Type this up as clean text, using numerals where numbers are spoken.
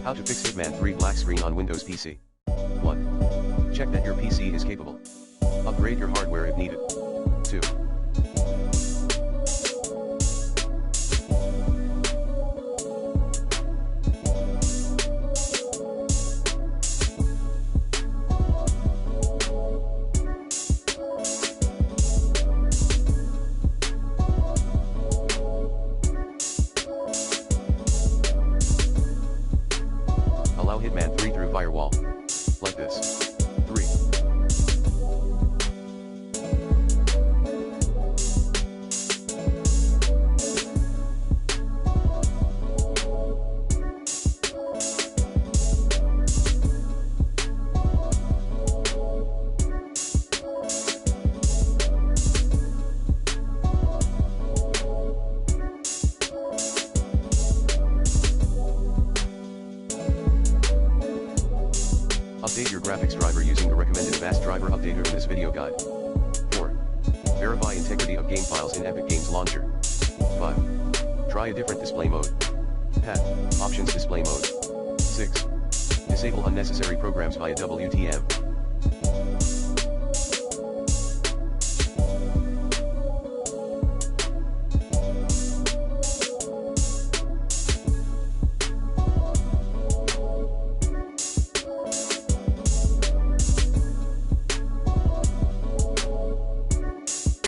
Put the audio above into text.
How to fix Hitman 3 black screen on Windows PC. 1. Check that your PC is capable. Upgrade your hardware if needed. 2. Allow Hitman 3 through firewall. Like this. 3. Update your graphics driver using the recommended fast driver updater in this video guide. 4. Verify integrity of game files in Epic Games Launcher. 5. Try a different display mode. Path, Options Display Mode. 6. Disable unnecessary programs via WTM.